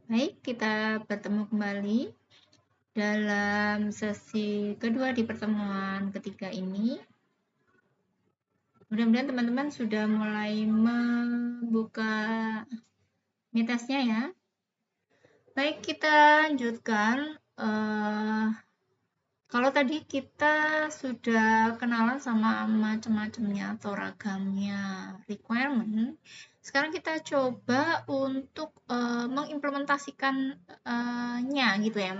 Baik, kita bertemu kembali dalam sesi kedua di pertemuan ketiga ini. Mudah-mudahan teman-teman sudah mulai membuka mitesnya ya. Baik, kita lanjutkan. Kalau tadi kita sudah kenalan sama macam-macamnya atau ragamnya requirement, sekarang kita coba untuk mengimplementasikannya gitu ya,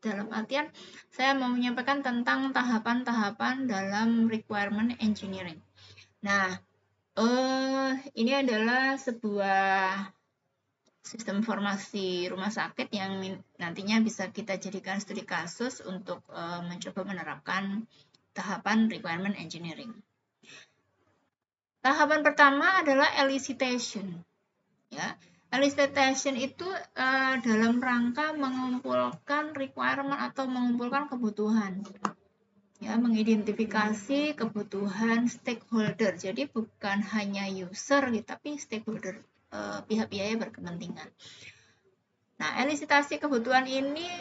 dalam artian saya mau menyampaikan tentang tahapan-tahapan dalam requirement engineering. Nah, ini adalah sebuah sistem informasi rumah sakit yang nantinya bisa kita jadikan studi kasus untuk mencoba menerapkan tahapan requirement engineering. Tahapan pertama adalah elicitation. Ya, elicitation itu dalam rangka mengumpulkan requirement atau mengumpulkan kebutuhan. Ya, mengidentifikasi kebutuhan stakeholder. Jadi bukan hanya user, tapi stakeholder, pihak-pihak yang berkepentingan. Nah, elisitasi kebutuhan ini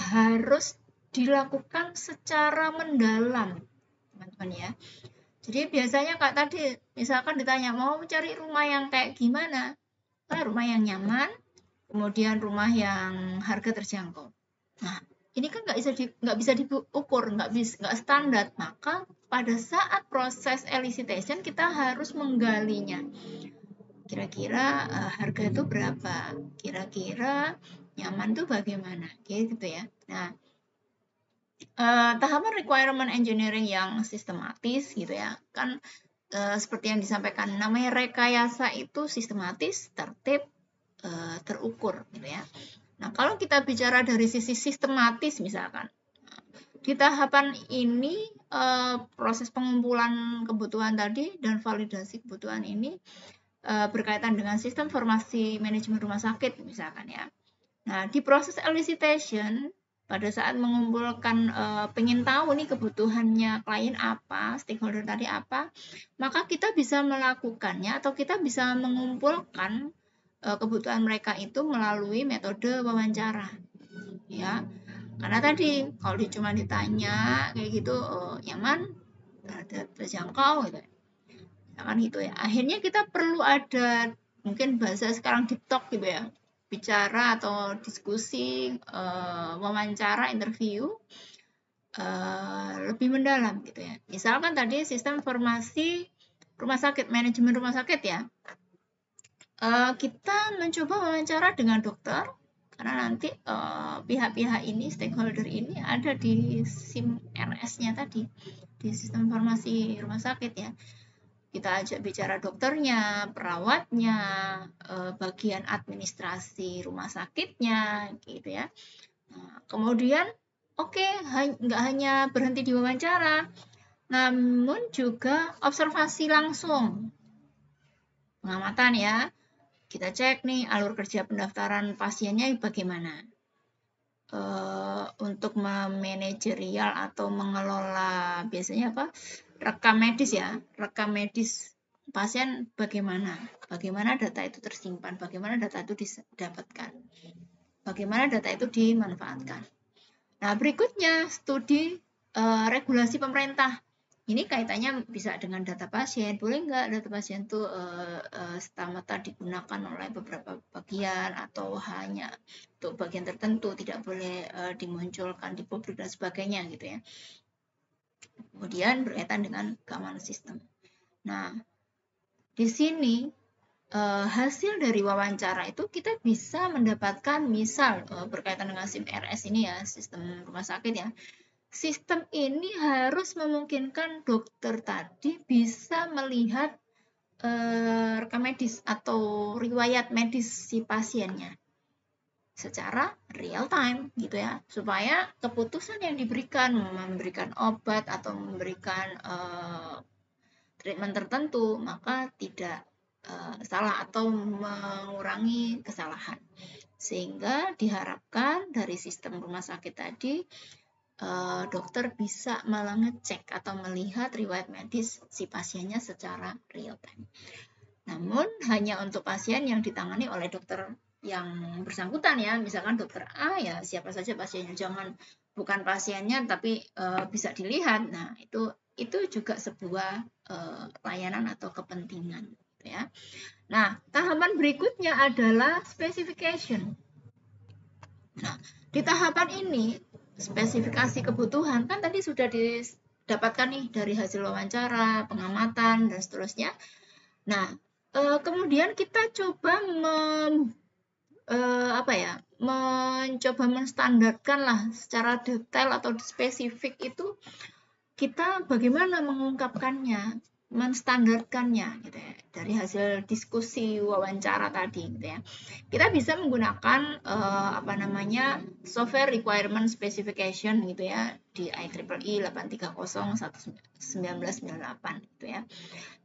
harus dilakukan secara mendalam, teman-teman ya. Jadi biasanya Kak tadi misalkan ditanya mau cari rumah yang kayak gimana? Rumah yang nyaman, kemudian rumah yang harga terjangkau. Nah, ini kan nggak bisa diukur, nggak standar. Maka pada saat proses elicitation kita harus menggalinya. Kira-kira harga itu berapa? Kira-kira nyaman tuh bagaimana? Gitu ya. Nah, tahapan requirement engineering yang sistematis gitu ya, kan seperti yang disampaikan, namanya rekayasa itu sistematis, tertib, terukur gitu ya. Nah, kalau kita bicara dari sisi sistematis misalkan, di tahapan ini proses pengumpulan kebutuhan tadi dan validasi kebutuhan ini berkaitan dengan sistem informasi manajemen rumah sakit misalkan ya. Nah, di proses elicitation pada saat mengumpulkan pengen tahu nih kebutuhannya klien apa, stakeholder tadi apa, maka kita bisa melakukannya atau kita bisa mengumpulkan kebutuhan mereka itu melalui metode wawancara. Ya. Karena tadi kalau cuma ditanya kayak gitu nyaman, terjangkau gitu. Kan gitu ya. Akhirnya kita perlu ada mungkin bahasa sekarang deep talk gitu ya. Bicara atau diskusi, wawancara, interview lebih mendalam gitu ya. Misalkan tadi sistem informasi rumah sakit, manajemen rumah sakit ya. Kita mencoba wawancara dengan dokter karena nanti pihak-pihak ini, stakeholder ini ada di SIM RS-nya tadi, di sistem informasi rumah sakit ya. Kita ajak bicara dokternya, perawatnya, bagian administrasi rumah sakitnya, gitu ya. Nah, kemudian, oke, nggak hanya berhenti di wawancara, namun juga observasi langsung, pengamatan ya. Kita cek nih alur kerja pendaftaran pasiennya bagaimana. Untuk memanajerial atau mengelola biasanya apa? Rekam medis ya, rekam medis pasien bagaimana data itu tersimpan, bagaimana data itu didapatkan, bagaimana data itu dimanfaatkan. Nah, berikutnya studi regulasi pemerintah. Ini kaitannya bisa dengan data pasien. Boleh nggak data pasien itu serta-merta digunakan oleh beberapa bagian atau hanya untuk bagian tertentu, tidak boleh dimunculkan di publik dan sebagainya gitu ya. Kemudian berkaitan dengan keamanan sistem. Nah, di sini hasil dari wawancara itu kita bisa mendapatkan misal berkaitan dengan SIM RS ini ya, sistem rumah sakit ya. Sistem ini harus memungkinkan dokter tadi bisa melihat rekam medis atau riwayat medis si pasiennya secara real time gitu ya, supaya keputusan yang diberikan, memberikan obat atau memberikan treatment tertentu, maka tidak salah atau mengurangi kesalahan. Sehingga diharapkan dari sistem rumah sakit tadi dokter bisa mengecek atau melihat riwayat medis si pasiennya secara real time. Namun hanya untuk pasien yang ditangani oleh dokter yang bersangkutan ya, misalkan dokter A ya siapa saja pasiennya, jangan bukan pasiennya tapi bisa dilihat. Nah, itu juga sebuah layanan atau kepentingan gitu ya. Nah, tahapan berikutnya adalah specification. Nah, di tahapan ini spesifikasi kebutuhan kan tadi sudah didapatkan nih dari hasil wawancara, pengamatan dan seterusnya. Nah, kemudian kita coba mencoba menstandarkan lah secara detail atau spesifik itu kita bagaimana mengungkapkannya, menstandarkannya gitu ya, dari hasil diskusi wawancara tadi gitu ya. Kita bisa menggunakan software requirement specification gitu ya di IEEE 830/1998 gitu ya.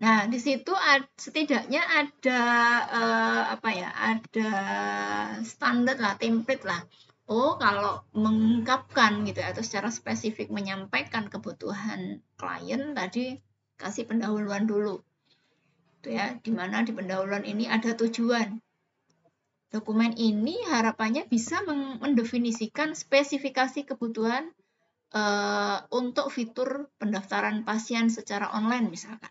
Nah, di situ setidaknya ada ada standar lah, template lah. Oh, kalau mengungkapkan gitu ya, atau secara spesifik menyampaikan kebutuhan klien tadi kasih pendahuluan dulu. Itu ya, di mana di pendahuluan ini ada tujuan. Dokumen ini harapannya bisa mendefinisikan spesifikasi kebutuhan untuk fitur pendaftaran pasien secara online misalkan.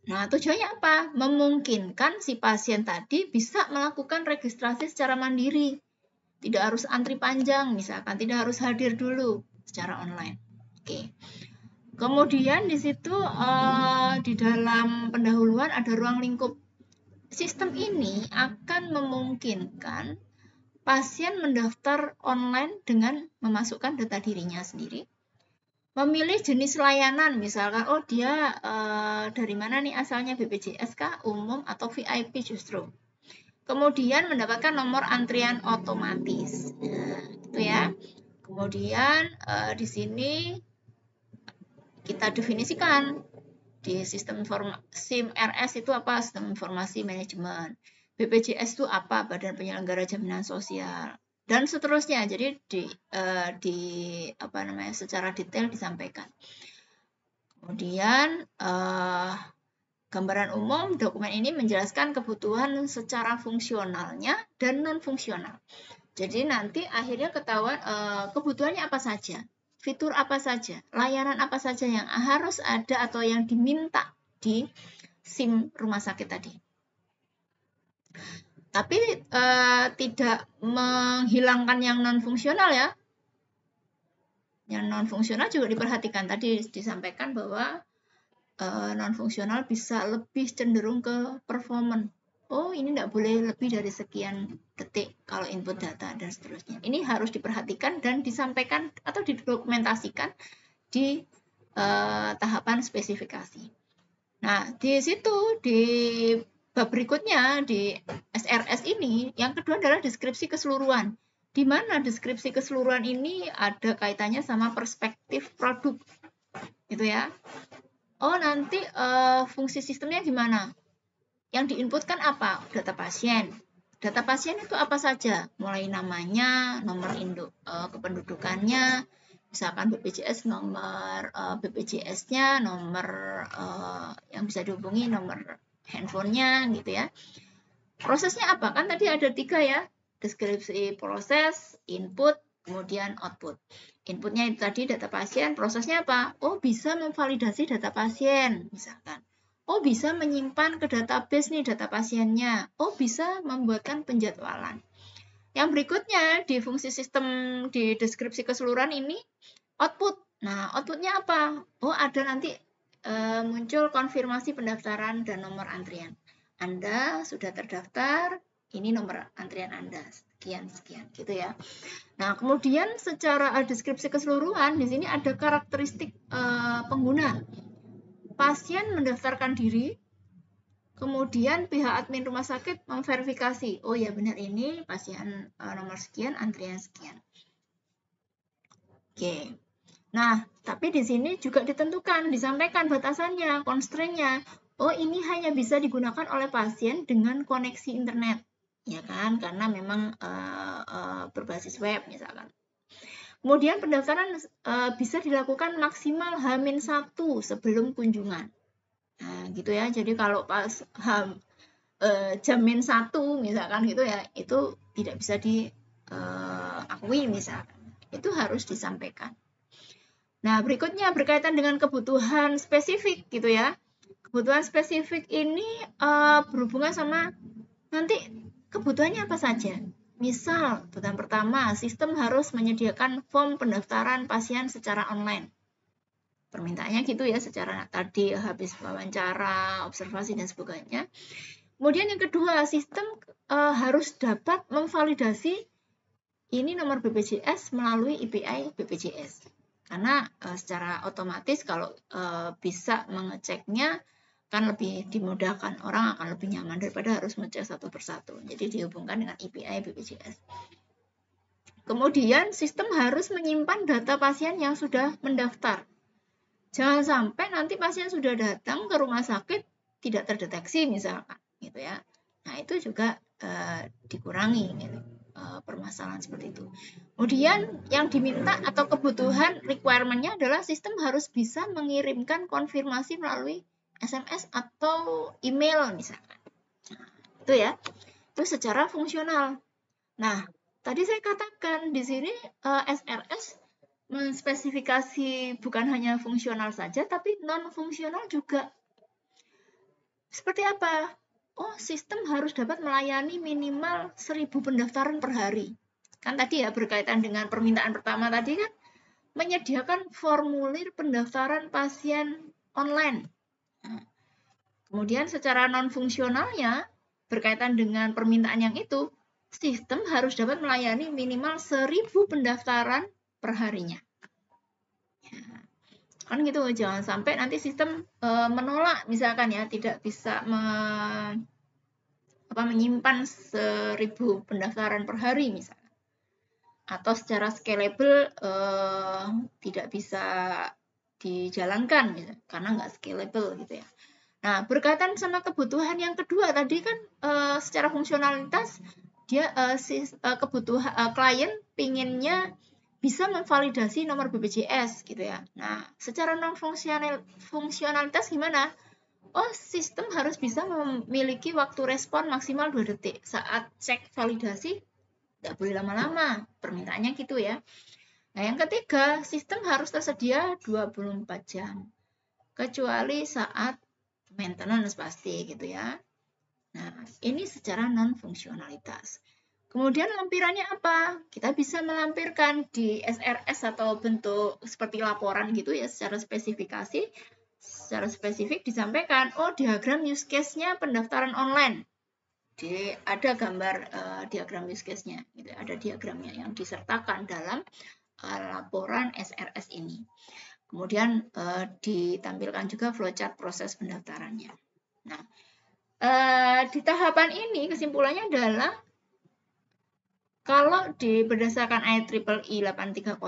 Nah, tujuannya apa? Memungkinkan si pasien tadi bisa melakukan registrasi secara mandiri. Tidak harus antri panjang, misalkan tidak harus hadir dulu secara online. Oke. Kemudian di situ di dalam pendahuluan ada ruang lingkup. Sistem ini akan memungkinkan pasien mendaftar online dengan memasukkan data dirinya sendiri. Memilih jenis layanan, misalkan oh dia dari mana nih asalnya, BPJS kah, umum atau VIP justru. Kemudian mendapatkan nomor antrian otomatis. Nah, itu ya. Kemudian di sini kita definisikan di sistem SIM RS itu apa? Sistem informasi manajemen. BPJS itu apa? Badan Penyelenggara Jaminan Sosial. Dan seterusnya. Jadi secara detail disampaikan. Kemudian gambaran umum dokumen ini menjelaskan kebutuhan secara fungsionalnya dan non fungsional. Jadi nanti akhirnya ketahuan kebutuhannya apa saja, fitur apa saja, layanan apa saja yang harus ada atau yang diminta di SIM rumah sakit tadi. Tapi tidak menghilangkan yang non fungsional ya. Yang non fungsional juga diperhatikan. Tadi disampaikan bahwa non fungsional bisa lebih cenderung ke performance. Oh, ini tidak boleh lebih dari sekian detik kalau input data dan seterusnya. Ini harus diperhatikan dan disampaikan atau didokumentasikan di tahapan spesifikasi. Nah, di situ di bab berikutnya di SRS ini yang kedua adalah deskripsi keseluruhan. Di mana deskripsi keseluruhan ini ada kaitannya sama perspektif produk. Gitu ya. Oh, nanti fungsi sistemnya gimana? Yang diinputkan apa? Data pasien. Data pasien itu apa saja? Mulai namanya, nomor induk kependudukannya, misalkan BPJS, nomor BPJS-nya, nomor yang bisa dihubungi, nomor handphonenya gitu ya. Prosesnya apa? Kan tadi ada 3 ya. Deskripsi proses, input, kemudian output. Inputnya itu tadi data pasien, prosesnya apa? Oh, bisa memvalidasi data pasien, misalkan. Oh, bisa menyimpan ke database nih data pasiennya. Oh, bisa membuatkan penjadwalan. Yang berikutnya di fungsi sistem di deskripsi keseluruhan ini, output. Nah, outputnya apa? Oh, ada nanti muncul konfirmasi pendaftaran dan nomor antrian. Anda sudah terdaftar, ini nomor antrian Anda, sekian gitu ya. Nah, kemudian secara deskripsi keseluruhan di sini ada karakteristik pengguna. Pasien mendaftarkan diri, kemudian pihak admin rumah sakit memverifikasi. Oh ya benar ini pasien nomor sekian, antrian sekian. Oke. Nah, tapi di sini juga ditentukan, disampaikan batasannya, constraint-nya. Oh, ini hanya bisa digunakan oleh pasien dengan koneksi internet, ya kan? Karena memang berbasis web misalkan. Kemudian pendaftaran bisa dilakukan maksimal H-1 sebelum kunjungan. Nah, gitu ya. Jadi kalau pas jamin 1 misalkan gitu ya, itu tidak bisa diakui misalkan. Itu harus disampaikan. Nah, berikutnya berkaitan dengan kebutuhan spesifik gitu ya. Kebutuhan spesifik ini berhubungan sama nanti kebutuhannya apa saja. Misal, kebutuhan pertama, sistem harus menyediakan form pendaftaran pasien secara online. Permintaannya gitu ya, secara tadi habis wawancara, observasi, dan sebagainya. Kemudian yang kedua, sistem harus dapat memvalidasi ini nomor BPJS melalui API BPJS. Karena secara otomatis kalau bisa mengeceknya kan lebih dimudahkan, orang akan lebih nyaman daripada harus ngecek satu persatu. Jadi dihubungkan dengan API BPJS. Kemudian sistem harus menyimpan data pasien yang sudah mendaftar. Jangan sampai nanti pasien sudah datang ke rumah sakit tidak terdeteksi misalkan, gitu ya. Nah itu juga dikurangi gitu, permasalahan seperti itu. Kemudian yang diminta atau kebutuhan requirement-nya adalah sistem harus bisa mengirimkan konfirmasi melalui SMS atau email misalkan. Nah, itu ya, itu secara fungsional. Nah, tadi saya katakan di sini SRS menspesifikasi bukan hanya fungsional saja, tapi non-fungsional juga. Seperti apa? Oh, sistem harus dapat melayani minimal 1000 pendaftaran per hari. Kan tadi ya berkaitan dengan permintaan pertama tadi kan, menyediakan formulir pendaftaran pasien online. Nah, kemudian secara non-fungsionalnya, berkaitan dengan permintaan yang itu, sistem harus dapat melayani minimal 1000 pendaftaran per harinya. Ya, kan gitu, jangan sampai nanti sistem menolak misalkan ya, tidak bisa menyimpan 1000 pendaftaran per hari misalkan. Atau secara scalable tidak bisa dijalankan misalkan, karena nggak scalable gitu ya. Nah, berkaitan sama kebutuhan yang kedua tadi kan secara fungsionalitas dia kebutuhan klien pinginnya bisa memvalidasi nomor BPJS gitu ya. Nah, secara non fungsionalitas gimana? Oh, sistem harus bisa memiliki waktu respon maksimal 2 detik saat cek validasi. Nggak boleh lama-lama, permintaannya gitu ya. Nah, yang ketiga, sistem harus tersedia 24 jam. Kecuali saat maintenance pasti gitu ya. Nah, ini secara non-fungsionalitas. Kemudian lampirannya apa? Kita bisa melampirkan di SRS atau bentuk seperti laporan gitu ya, secara spesifikasi. Secara spesifik disampaikan, oh diagram use case-nya pendaftaran online. Ada gambar diagram use case-nya, gitu. Ada diagramnya yang disertakan dalam laporan SRS ini. Kemudian ditampilkan juga flowchart proses pendaftarannya. Nah, di tahapan ini kesimpulannya adalah kalau berdasarkan IEEE 830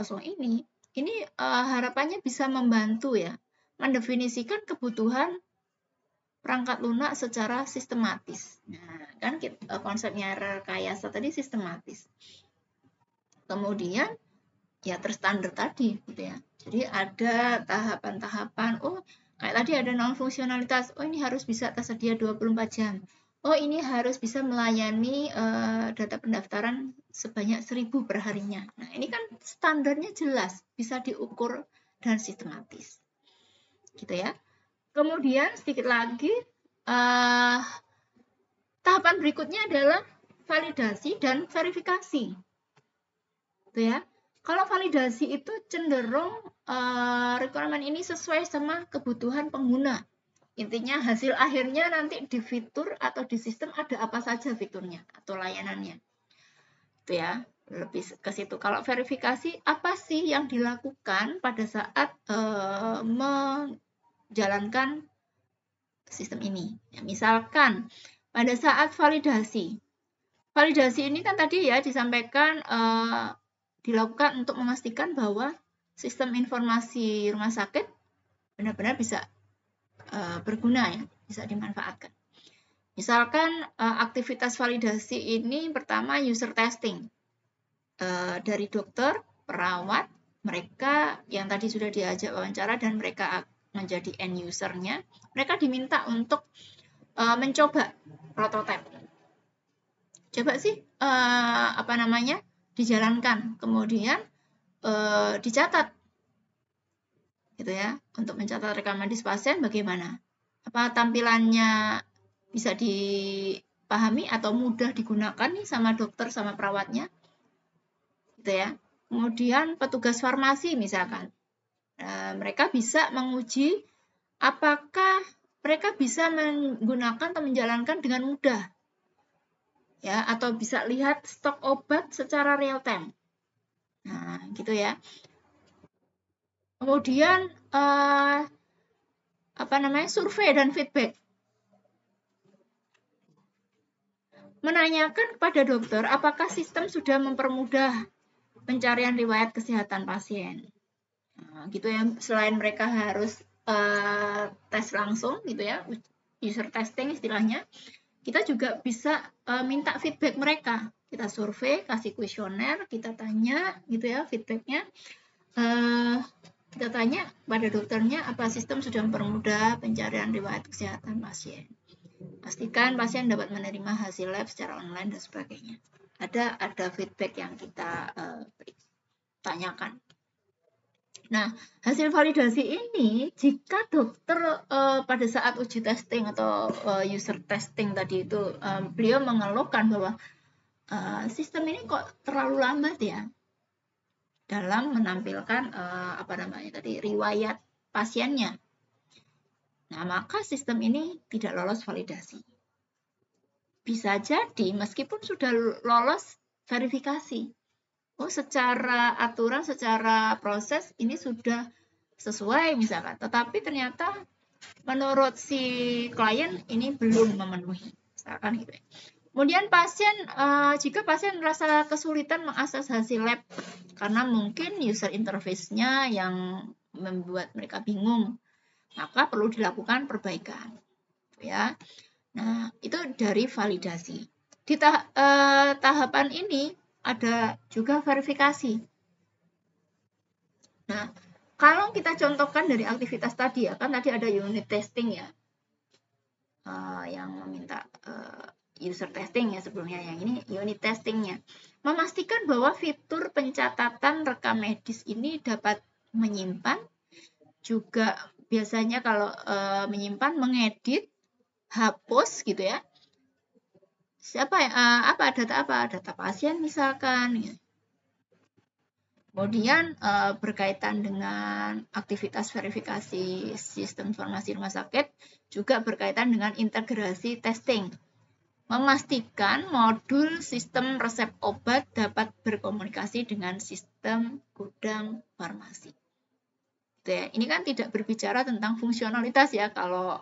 ini harapannya bisa membantu ya, mendefinisikan kebutuhan perangkat lunak secara sistematis. Nah, kan konsepnya rekayasa tadi sistematis. Kemudian ya terstandar tadi gitu ya. Jadi ada tahapan-tahapan, oh kayak tadi ada non-fungsionalitas, oh ini harus bisa tersedia 24 jam. Oh ini harus bisa melayani data pendaftaran sebanyak 1000 per harinya. Nah ini kan standarnya jelas, bisa diukur dan sistematis. Gitu ya. Kemudian sedikit lagi, tahapan berikutnya adalah validasi dan verifikasi. Gitu ya. Kalau validasi itu cenderung requirement ini sesuai sama kebutuhan pengguna. Intinya hasil akhirnya nanti di fitur atau di sistem ada apa saja fiturnya atau layanannya. Itu ya, lebih ke situ. Kalau verifikasi, apa sih yang dilakukan pada saat menjalankan sistem ini? Ya, misalkan pada saat validasi. Validasi ini kan tadi ya disampaikan dilakukan untuk memastikan bahwa sistem informasi rumah sakit benar-benar bisa berguna ya, bisa dimanfaatkan. Misalkan aktivitas validasi ini pertama user testing dari dokter, perawat, mereka yang tadi sudah diajak wawancara dan mereka menjadi end user-nya, mereka diminta untuk mencoba prototipe. Coba sih dijalankan, kemudian dicatat gitu ya. Untuk mencatat rekam medis pasien bagaimana? Apa tampilannya bisa dipahami atau mudah digunakan nih sama dokter sama perawatnya? Gitu ya. Kemudian petugas farmasi misalkan. Mereka bisa menguji apakah mereka bisa menggunakan atau menjalankan dengan mudah. Ya, atau bisa lihat stok obat secara real time. Nah, gitu ya. Kemudian survei dan feedback. Menanyakan kepada dokter apakah sistem sudah mempermudah pencarian riwayat kesehatan pasien. Nah, gitu ya. Selain mereka harus tes langsung gitu ya, user testing istilahnya, kita juga bisa minta feedback mereka. Kita survei, kasih kuesioner, kita tanya gitu ya feedbacknya. Kita tanya pada dokternya apa sistem sudah mempermudah pencarian riwayat kesehatan pasien. Pastikan pasien dapat menerima hasil lab secara online dan sebagainya. Ada feedback yang kita tanyakan. Nah, hasil validasi ini jika dokter pada saat uji testing atau user testing tadi itu beliau mengeluhkan bahwa sistem ini kok terlalu lambat ya dalam menampilkan riwayat pasiennya. Nah, maka sistem ini tidak lolos validasi. Bisa jadi meskipun sudah lolos verifikasi. Oh, secara aturan, secara proses ini sudah sesuai misalkan, tetapi ternyata menurut si klien ini belum memenuhi, misalkan gitu ya. Kemudian jika pasien merasa kesulitan mengakses hasil lab karena mungkin user interface-nya yang membuat mereka bingung, maka perlu dilakukan perbaikan, ya. Nah, itu dari validasi. Di tahapan ini ada juga verifikasi. Nah, kalau kita contohkan dari aktivitas tadi ya, kan tadi ada unit testing ya, yang meminta user testing ya sebelumnya, yang ini unit testingnya. Memastikan bahwa fitur pencatatan rekam medis ini dapat menyimpan, juga biasanya kalau menyimpan, mengedit, hapus gitu ya. Data pasien misalkan. Gitu. Kemudian berkaitan dengan aktivitas verifikasi sistem informasi rumah sakit, juga berkaitan dengan integrasi testing. Memastikan modul sistem resep obat dapat berkomunikasi dengan sistem gudang farmasi. Ini kan tidak berbicara tentang fungsionalitas ya, kalau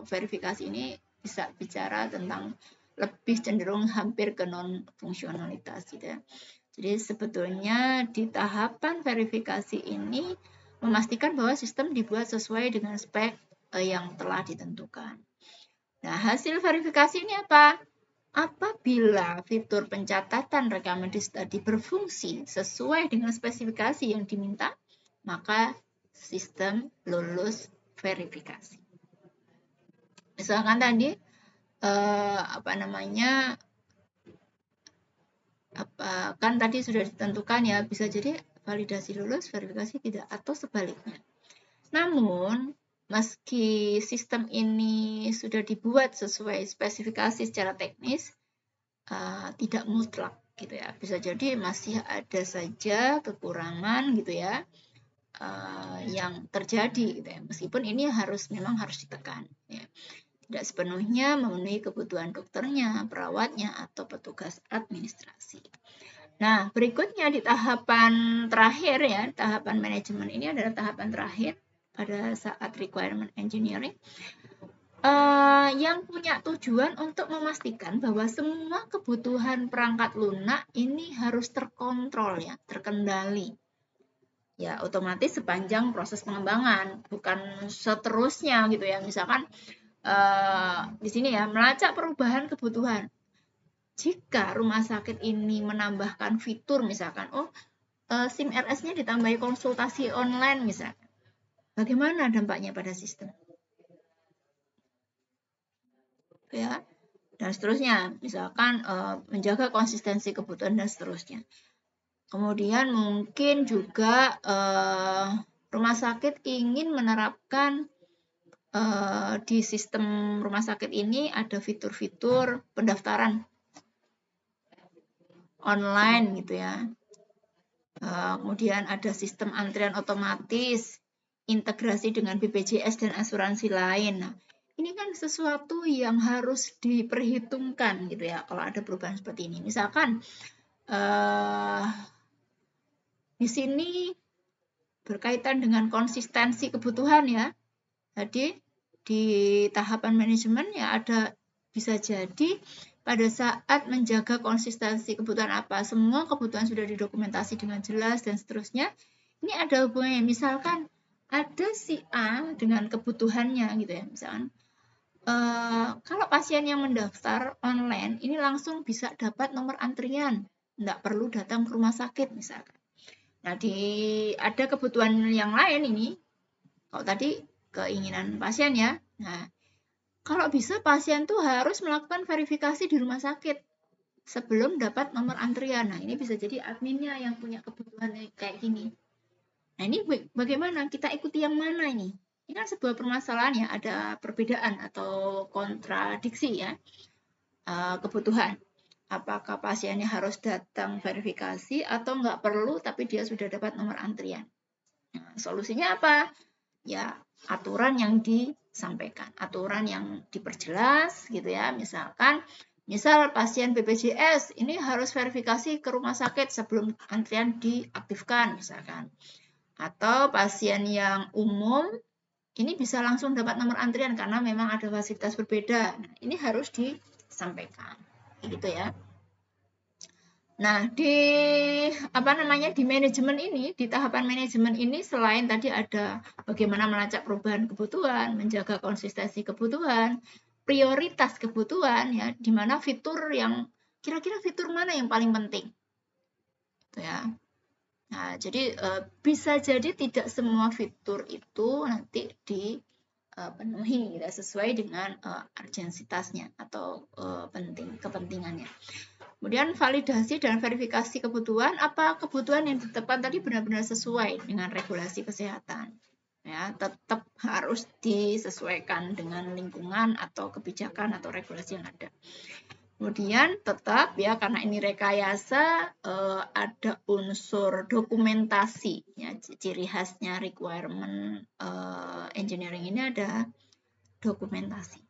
verifikasi ini bisa bicara tentang lebih cenderung hampir ke non-fungsionalitas gitu ya. Jadi sebetulnya di tahapan verifikasi ini memastikan bahwa sistem dibuat sesuai dengan spek yang telah ditentukan. Nah, hasil verifikasi ini apa? Apabila fitur pencatatan rekam medis tadi berfungsi sesuai dengan spesifikasi yang diminta, maka sistem lulus verifikasi. Misalkan tadi kan tadi sudah ditentukan ya, bisa jadi validasi lulus, verifikasi tidak, atau sebaliknya. Namun meski sistem ini sudah dibuat sesuai spesifikasi secara teknis, tidak mutlak gitu ya. Bisa jadi masih ada saja kekurangan gitu ya yang terjadi gitu ya. Meskipun ini memang harus ditekan ya. Tidak sepenuhnya memenuhi kebutuhan dokternya, perawatnya, atau petugas administrasi. Nah, berikutnya di tahapan terakhir ya, tahapan manajemen ini adalah tahapan terakhir pada saat requirement engineering yang punya tujuan untuk memastikan bahwa semua kebutuhan perangkat lunak ini harus terkontrol ya, terkendali. Ya, otomatis sepanjang proses pengembangan, bukan seterusnya gitu ya. Misalkan di sini ya, melacak perubahan kebutuhan. Jika rumah sakit ini menambahkan fitur misalkan, SIM RS-nya ditambahi konsultasi online misalkan, bagaimana dampaknya pada sistem? Ya, dan seterusnya. Misalkan menjaga konsistensi kebutuhan dan seterusnya. Kemudian mungkin juga rumah sakit ingin menerapkan di sistem rumah sakit ini ada fitur-fitur pendaftaran online gitu ya. Kemudian ada sistem antrian otomatis, integrasi dengan BPJS dan asuransi lain. Nah, ini kan sesuatu yang harus diperhitungkan gitu ya kalau ada perubahan seperti ini. Misalkan di sini berkaitan dengan konsistensi kebutuhan ya. Jadi di tahapan manajemen ya ada bisa jadi pada saat menjaga konsistensi kebutuhan apa, semua kebutuhan sudah didokumentasi dengan jelas dan seterusnya. Ini ada hubungannya, misalkan ada si A dengan kebutuhannya gitu ya, misalkan kalau pasien yang mendaftar online ini langsung bisa dapat nomor antrian, nggak perlu datang ke rumah sakit misalkan. Nah, ada kebutuhan yang lain ini, kalau tadi keinginan pasien ya. Nah, kalau bisa pasien tuh harus melakukan verifikasi di rumah sakit sebelum dapat nomor antrian. Nah, ini bisa jadi adminnya yang punya kebutuhan kayak gini. Nah, ini bagaimana? Kita ikuti yang mana ini? Ini kan sebuah permasalahan ya, ada perbedaan atau kontradiksi ya, kebutuhan. Apakah pasiennya harus datang verifikasi atau nggak perlu, tapi dia sudah dapat nomor antrian. Nah, solusinya apa? Ya, aturan yang disampaikan, aturan yang diperjelas gitu ya. Misal pasien BPJS ini harus verifikasi ke rumah sakit sebelum antrian diaktifkan misalkan. Atau pasien yang umum ini bisa langsung dapat nomor antrian karena memang ada fasilitas berbeda. Nah, ini harus disampaikan. Gitu ya. Nah, di manajemen ini, di tahapan manajemen ini selain tadi ada bagaimana melacak perubahan kebutuhan, menjaga konsistensi kebutuhan, prioritas kebutuhan ya, di mana fitur yang kira-kira fitur mana yang paling penting. Gitu ya. Nah, jadi bisa jadi tidak semua fitur itu nanti dipenuhi ya, sesuai dengan urgensitasnya atau kepentingannya. Kemudian validasi dan verifikasi kebutuhan, apa kebutuhan yang ditetapkan tadi benar-benar sesuai dengan regulasi kesehatan. Ya, tetap harus disesuaikan dengan lingkungan atau kebijakan atau regulasi yang ada. Kemudian tetap ya karena ini rekayasa ada unsur dokumentasi ya, ciri khasnya requirement engineering ini ada dokumentasi.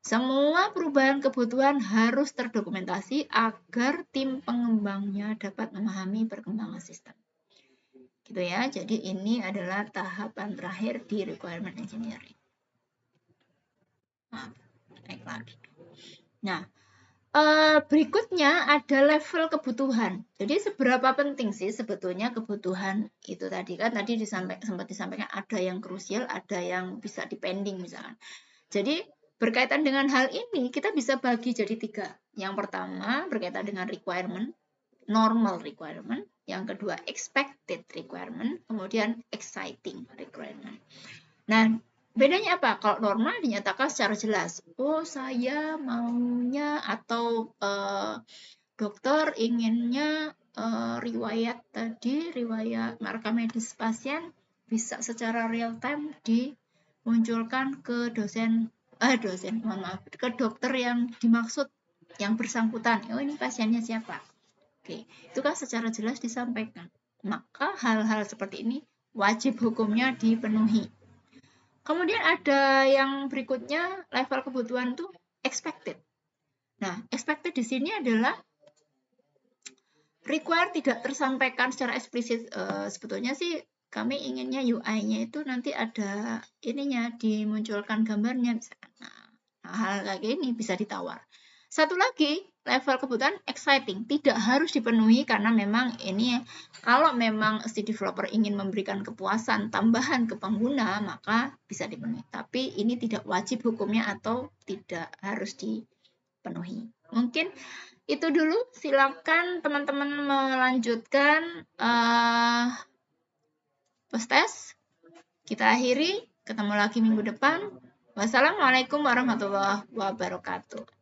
Semua perubahan kebutuhan harus terdokumentasi agar tim pengembangnya dapat memahami perkembangan sistem. Gitu ya. Jadi ini adalah tahapan terakhir di requirement engineering. Nah, naik lagi. Nah, berikutnya ada level kebutuhan. Jadi seberapa penting sih sebetulnya kebutuhan itu tadi kan tadi sempat disampaikan ada yang krusial, ada yang bisa depending misalkan. Jadi berkaitan dengan hal ini, kita bisa bagi jadi 3. Yang pertama berkaitan dengan requirement, normal requirement. Yang kedua expected requirement, kemudian exciting requirement. Nah, bedanya apa? Kalau normal dinyatakan secara jelas, oh saya maunya atau dokter inginnya riwayat rekam medis pasien bisa secara real time dimunculkan ke ke dokter yang dimaksud, yang bersangkutan. Oh ini pasiennya siapa? Oke, itu kan secara jelas disampaikan. Maka hal-hal seperti ini wajib hukumnya dipenuhi. Kemudian ada yang berikutnya level kebutuhan itu expected. Nah, expected di sini adalah require tidak tersampaikan secara eksplisit. Sebetulnya sih kami inginnya UI-nya itu nanti ada ininya dimunculkan gambarnya misalkan. Nah, hal kayak gini bisa ditawar. Satu lagi, level kebutuhan exciting tidak harus dipenuhi karena memang ini kalau memang si developer ingin memberikan kepuasan tambahan ke pengguna maka bisa dipenuhi. Tapi ini tidak wajib hukumnya atau tidak harus dipenuhi. Mungkin itu dulu, silakan teman-teman melanjutkan post test. Kita akhiri, ketemu lagi minggu depan. Wassalamualaikum warahmatullahi wabarakatuh.